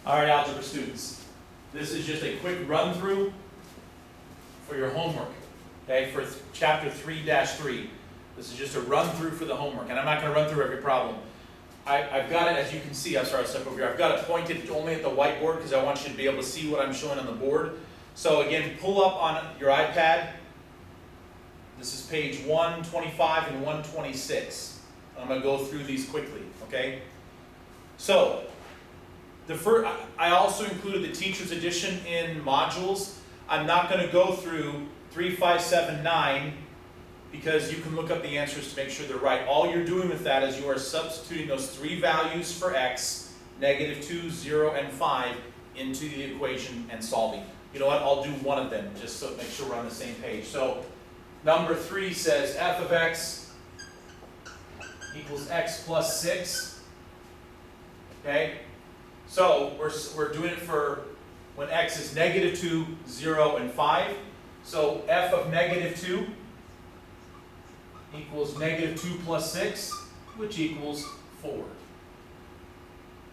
All right, algebra students, this is just a quick run through for your homework, okay, for chapter 3-3. This is just a run through for the homework, and I'm not going to run through every problem. I've got it, as you can see, I'm sorry, I'll step over here. I've got it pointed only at the whiteboard because I want you to be able to see what I'm showing on the board. So again, pull up on your iPad. This is page 125 and 126. I'm going to go through these quickly, okay? So, I also included the teacher's edition in modules. I'm not going to go through 3, 5, 7, 9 because you can look up the answers to make sure they're right. All you're doing with that is you are substituting those three values for x, -2, 0, and 5, into the equation and solving. You know what? I'll do one of them just so make sure we're on the same page. So, number 3 says f of x equals x plus 6. Okay? So we're doing it for when x is -2, 0, and 5. So f of -2 equals -2 plus 6, which equals 4.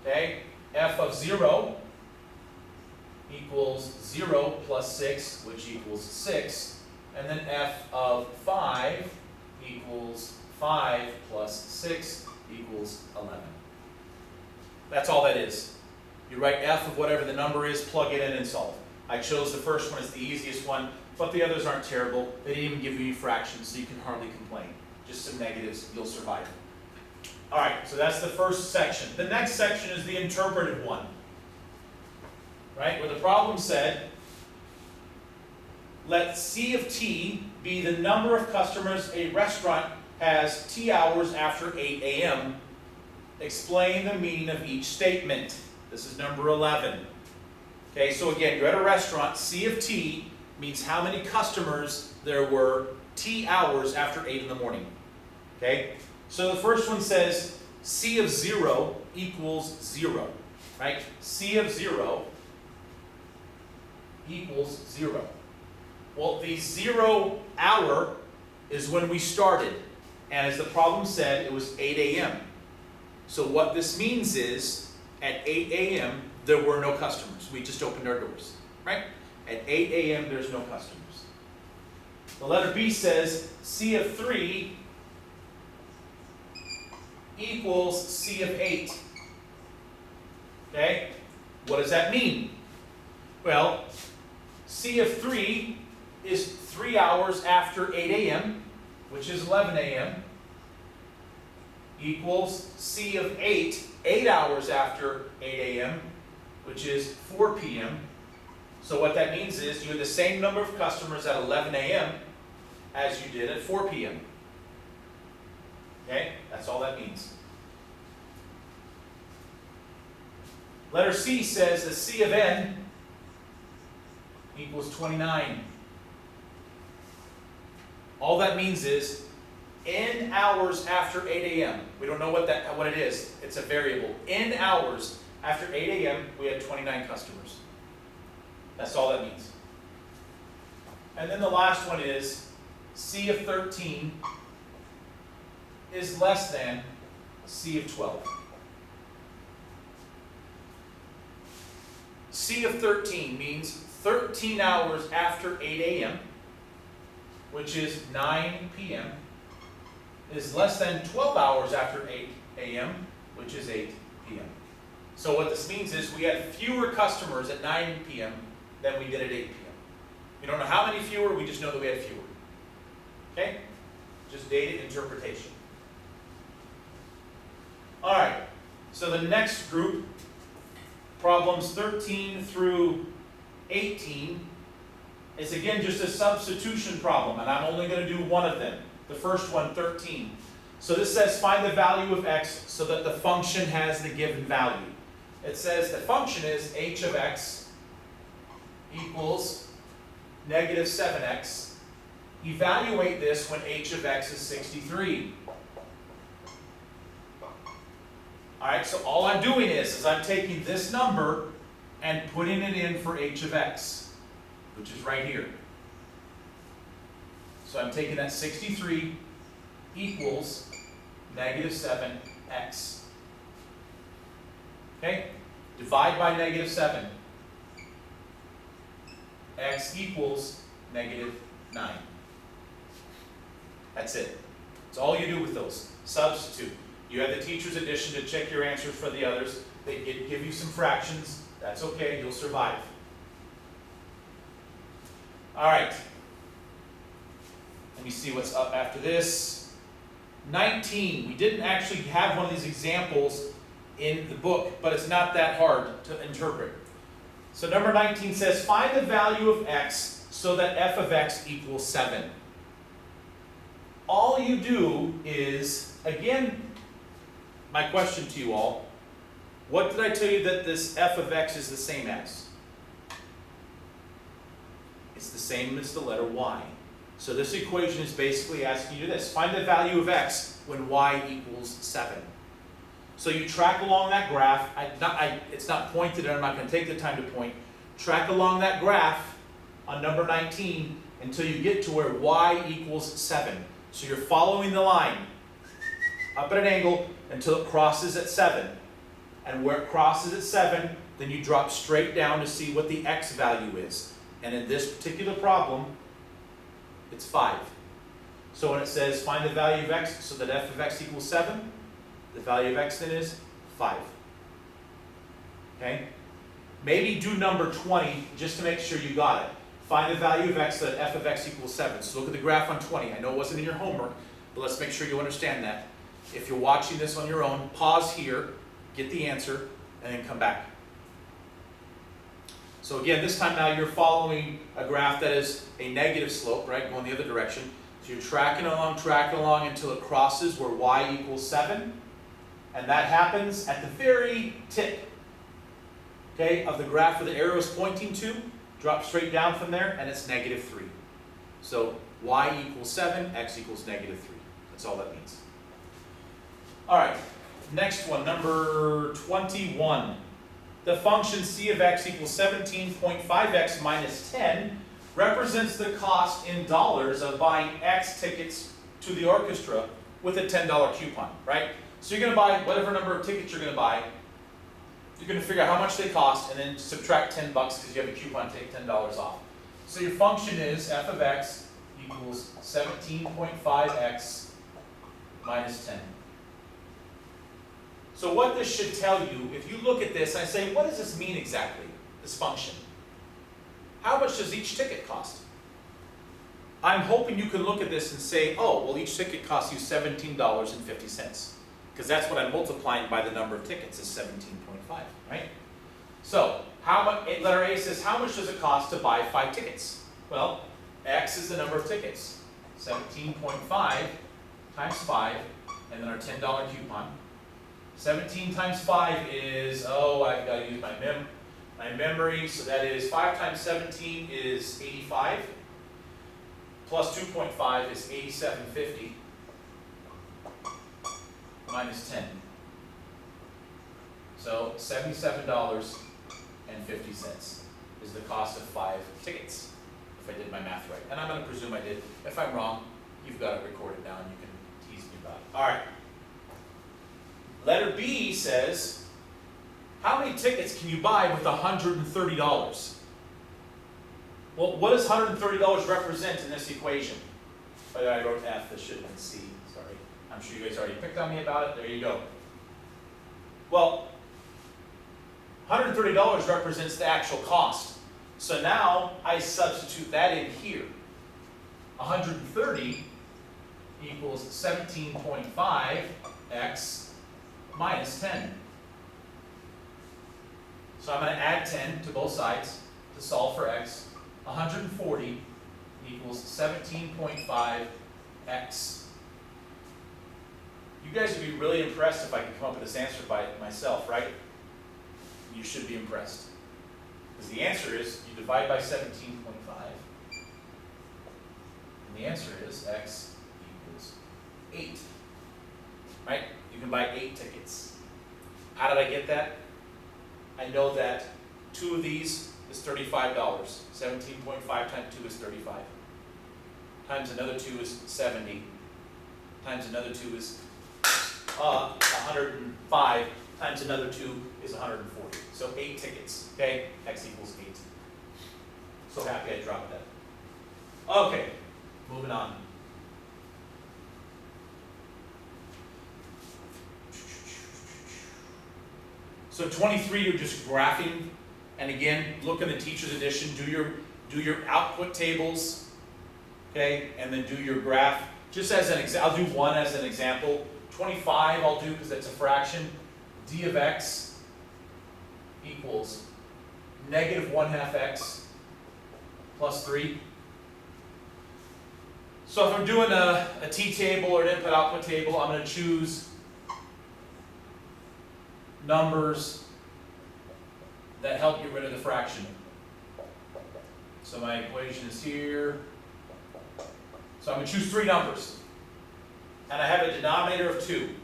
Okay? F of 0 equals 0 plus 6, which equals 6. And then f of 5 equals 5 plus 6 equals 11. That's all that is. You write f of whatever the number is, plug it in, and solve. I chose the first one as the easiest one, but the others aren't terrible. They didn't even give you any fractions, so you can hardly complain. Just some negatives, you'll survive. All right, so that's the first section. The next section is the interpretive one, right? Where the problem said, let C of t be the number of customers a restaurant has t hours after 8 a.m. Explain the meaning of each statement. This is number 11. Okay, so again, you're at a restaurant. C of t means how many customers there were t hours after 8 in the morning. Okay, so the first one says C of 0 equals 0. Right? C of 0 equals 0. Well, the 0 hour is when we started. And as the problem said, it was 8 a.m. So what this means is, at 8 a.m., there were no customers. We just opened our doors, right? At 8 a.m., there's no customers. The letter B says C of 3 equals C of 8. Okay? What does that mean? Well, C of 3 is 3 hours after 8 a.m., which is 11 a.m., equals C of 8, 8 hours after 8 a.m., which is 4 p.m. So what that means is you have the same number of customers at 11 a.m. as you did at 4 p.m. Okay? That's all that means. Letter C says that C of n equals 29. All that means is n hours after 8 a.m. We don't know what it is. It's a variable. N hours after 8 a.m. we had 29 customers. That's all that means. And then the last one is C of 13 is less than C of 12. C of 13 means 13 hours after 8 a.m., which is 9 p.m., is less than 12 hours after 8 a.m., which is 8 p.m. So what this means is we had fewer customers at 9 p.m. than we did at 8 p.m. We don't know how many fewer, we just know that we had fewer. Okay? Just data interpretation. All right, so the next group, problems 13 through 18, is again just a substitution problem, and I'm only going to do one of them. The first one, 13. So this says find the value of x so that the function has the given value. It says the function is h of x equals -7x. Evaluate this when h of x is 63. Alright, so all I'm doing is I'm taking this number and putting it in for h of x, which is right here. So I'm taking that 63 equals -7x. Okay? divide by -7. X equals -9. That's it. That's all you do with those. Substitute. You have the teacher's addition to check your answers for the others. They give you some fractions. That's okay, you'll survive. All right. Let me see what's up after this. 19. We didn't actually have one of these examples in the book, but it's not that hard to interpret. So number 19 says, find the value of x so that f of x equals 7. All you do is, again, my question to you all, what did I tell you that this f of x is the same as? It's the same as the letter y. So this equation is basically asking you this. Find the value of x when y equals 7. So you track along that graph. It's not pointed, and I'm not going to take the time to point. Track along that graph on number 19 until you get to where y equals 7. So you're following the line up at an angle until it crosses at 7. And where it crosses at 7, then you drop straight down to see what the x value is. And in this particular problem, it's 5. So when it says find the value of x so that f of x equals 7, the value of x then is 5. Okay? Maybe do number 20 just to make sure you got it. Find the value of x so that f of x equals 7. So look at the graph on 20. I know it wasn't in your homework, but let's make sure you understand that. If you're watching this on your own, pause here, get the answer, and then come back. So again, this time now you're following a graph that is a negative slope, right, going the other direction. So you're tracking along until it crosses where y equals 7. And that happens at the very tip, okay, of the graph where the arrow is pointing to. Drop straight down from there, and it's -3. So y equals 7, x equals -3. That's all that means. All right, next one, number 21. The function c of x equals 17.5x minus 10 represents the cost in dollars of buying x tickets to the orchestra with a $10 coupon, right? So you're going to buy whatever number of tickets you're going to buy. You're going to figure out how much they cost and then subtract $10 because you have a coupon to take $10 off. So your function is f of x equals 17.5x minus 10. So what this should tell you, if you look at this, I say, what does this mean exactly, this function? How much does each ticket cost? I'm hoping you can look at this and say, oh, well, each ticket costs you $17.50. Because that's what I'm multiplying by the number of tickets, is 17.5, right? So, letter A says, how much does it cost to buy 5 tickets? Well, x is the number of tickets. 17.5 times 5, and then our $10 coupon. 17 times 5 is, I've got to use my memory, so that is 5 times 17 is 85, plus 2.5 is 87.50, minus 10. So $77.50 is the cost of 5 tickets, if I did my math right. And I'm going to presume I did. If I'm wrong, you've got it recorded down. You can tease me about it. All right. Letter B says, how many tickets can you buy with $130? Well, what does $130 represent in this equation? By the way, I wrote F, this should have been C, sorry. I'm sure you guys already picked on me about it. There you go. Well, $130 represents the actual cost. So now I substitute that in here. 130 equals 17.5x minus 10. So I'm going to add 10 to both sides to solve for x. 140 equals 17.5x. You guys would be really impressed if I could come up with this answer by myself, right? You should be impressed. Because the answer is, you divide by 17.5. And the answer is x equals 8. Right? You can buy 8 tickets. How did I get that? I know that 2 of these is $35. 17.5 times 2 is 35. Times another 2 is 70. Times another 2 is 105. times another 2 is 140. So 8 tickets, okay? X equals 8. So happy I dropped that. Okay, moving on. So 23, you're just graphing, and again, look in the teacher's edition, do your output tables, okay, and then do your graph. Just as an example, I'll do one as an example. 25 I'll do because that's a fraction. D of x equals -1/2 x plus 3. So if I'm doing a t-table or an input-output table, I'm going to choose numbers that help get rid of the fraction. So my equation is here. So I'm going to choose 3 numbers. And I have a denominator of 2.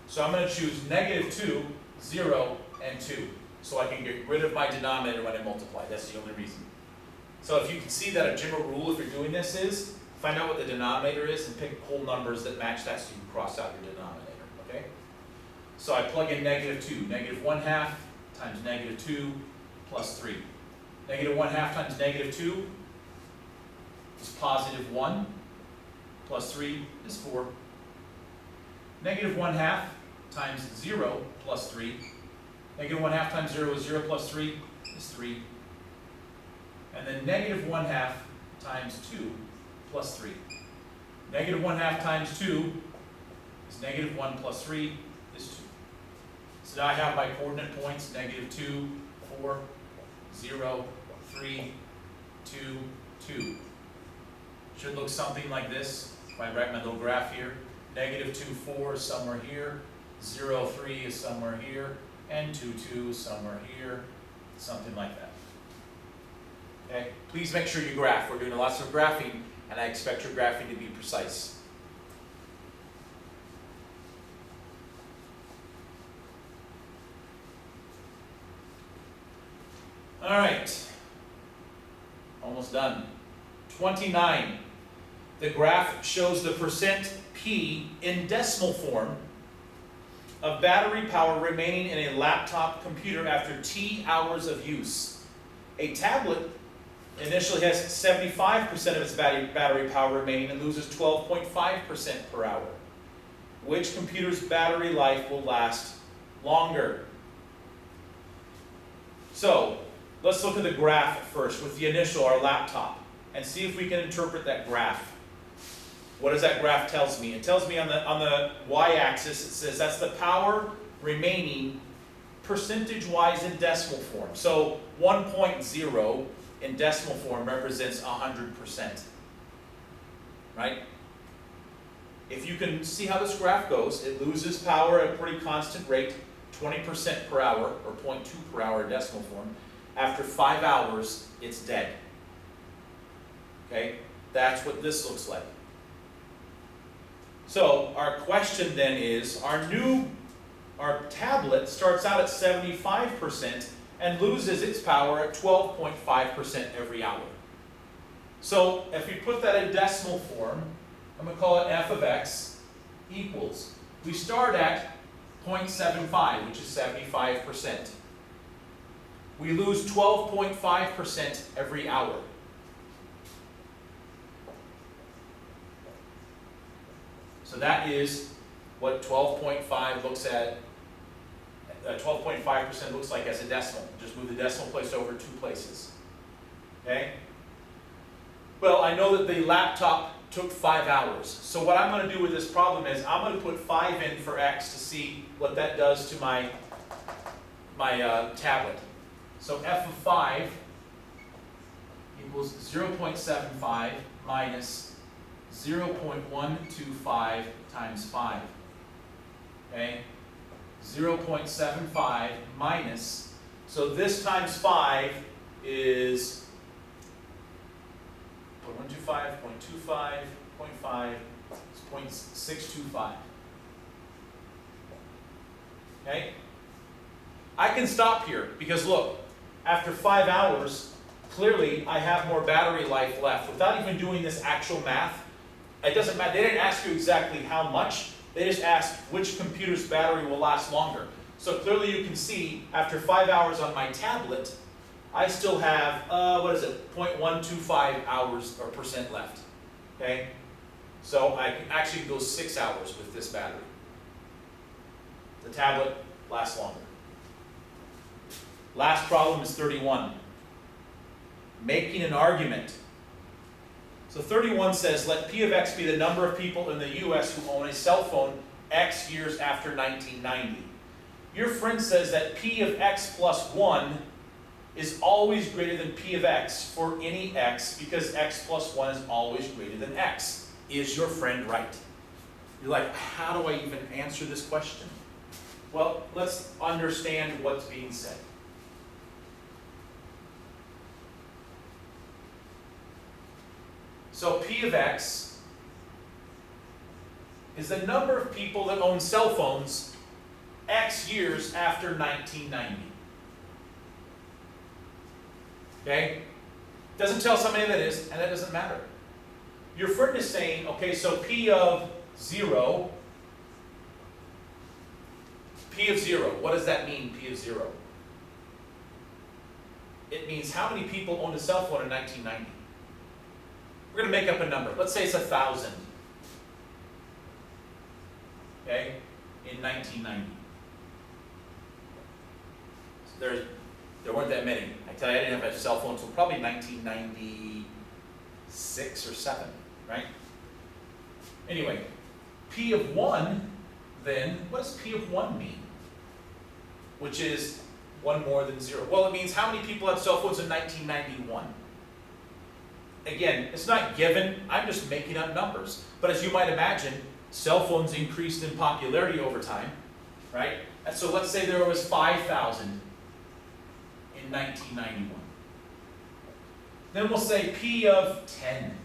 So I'm going to choose -2, 0, and 2. So I can get rid of my denominator when I multiply. That's the only reason. So if you can see that a general rule if you're doing this is, find out what the denominator is and pick whole numbers that match that so you can cross out your denominator, okay? So I plug in -2, -1/2 times -2 plus 3. -1/2 times -2 is +1 plus 3 is 4. -1/2 times 0 plus 3. -1/2 times 0 is 0 plus 3 is 3. And then -1/2 times 2 plus 3. -1/2 times 2 is -1 plus 3 is 2. So now I have my coordinate points, -2, 4, 0, 3, 2, 2. Should look something like this. If I write my little graph here, -2, 4 is somewhere here, 0, 3 is somewhere here, and 2, 2 is somewhere here, something like that. Okay? Please make sure you graph. We're doing lots of graphing, and I expect your graphing to be precise. All right, almost done. 29. The graph shows the percent P in decimal form of battery power remaining in a laptop computer after T hours of use. A tablet initially has 75% of its battery power remaining and loses 12.5% per hour. Which computer's battery life will last longer? So, let's look at the graph first with the initial, our laptop, and see if we can interpret that graph. What does that graph tells me? It tells me on the y-axis, it says that's the power remaining percentage-wise in decimal form. So 1.0 in decimal form represents 100%, right? If you can see how this graph goes, it loses power at a pretty constant rate, 20% per hour, or 0.2 per hour in decimal form. After 5 hours, it's dead. Okay, that's what this looks like. So our question then is, our tablet starts out at 75% and loses its power at 12.5% every hour. So if we put that in decimal form, I'm going to call it f of x equals, we start at 0.75, which is 75%. We lose 12.5% every hour. So that is what 12.5 looks at. 12.5% looks like as a decimal. Just move the decimal place over 2 places. Okay? Well, I know that the laptop took 5 hours. So what I'm going to do with this problem is I'm going to put 5 in for x to see what that does to my tablet. So f of 5 equals 0.75 minus 0.125 times 5. Okay? 0.75 minus, so this times 5 is 0.125, 0.25, 0.5, it's 0.625. Okay? I can stop here because look, after 5 hours, clearly I have more battery life left. Without even doing this actual math, it doesn't matter. They didn't ask you exactly how much. They just asked which computer's battery will last longer. So clearly you can see, after 5 hours on my tablet, I still have, 0.125 hours or percent left, okay? So I can actually go 6 hours with this battery. The tablet lasts longer. Last problem is 31. Making an argument. So 31 says, let P of X be the number of people in the US who own a cell phone X years after 1990. Your friend says that P of X plus 1 is always greater than P of X for any X because X plus 1 is always greater than X. Is your friend right? You're like, how do I even answer this question? Well, let's understand what's being said. So P of X is the number of people that own cell phones X years after 1990. Okay? Doesn't tell us how many that is, and that doesn't matter. Your friend is saying, okay, so P of 0, what does that mean, P of 0? It means how many people owned a cell phone in 1990. We're going to make up a number. Let's say it's 1,000. Okay? In 1990. So there weren't that many. I tell you, I didn't have a cell phone until probably 1996 or 7, right? Anyway, P of 1, then, what does P of 1 mean? Which is 1 more than 0. Well, it means how many people had cell phones in 1991. Again, it's not given, I'm just making up numbers. But as you might imagine, cell phones increased in popularity over time, right? And so let's say there was 5,000 in 1991. Then we'll say P of 10.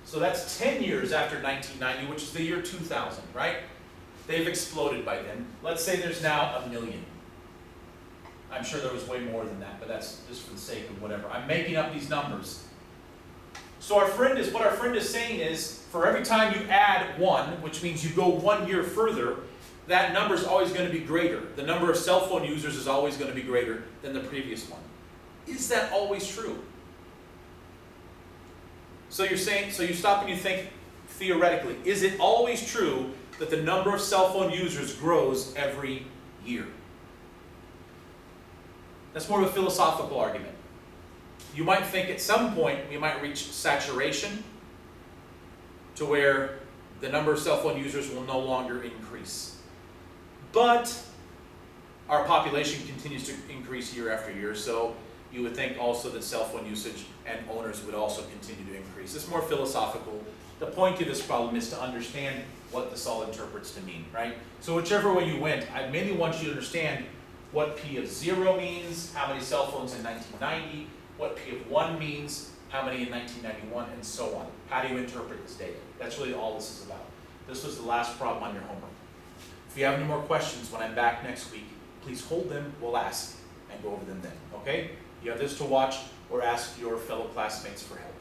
So that's 10 years after 1990, which is the year 2000, right? They've exploded by then. Let's say there's now 1 million. I'm sure there was way more than that, but that's just for the sake of whatever. I'm making up these numbers. So what our friend is saying is, for every time you add 1, which means you go 1 year further, that number is always going to be greater. The number of cell phone users is always going to be greater than the previous one. Is that always true? So you're saying, so you stop and you think, theoretically, is it always true that the number of cell phone users grows every year? That's more of a philosophical argument. You might think at some point we might reach saturation to where the number of cell phone users will no longer increase. But our population continues to increase year after year, so you would think also that cell phone usage and owners would also continue to increase. It's more philosophical. The point of this problem is to understand what this all interprets to mean, right? So whichever way you went, I mainly want you to understand what P of 0 means, how many cell phones in 1990, what P of 1 means, how many in 1991, and so on. How do you interpret this data? That's really all this is about. This was the last problem on your homework. If you have any more questions when I'm back next week, please hold them, we'll ask, and go over them then, okay? You have this to watch, or ask your fellow classmates for help.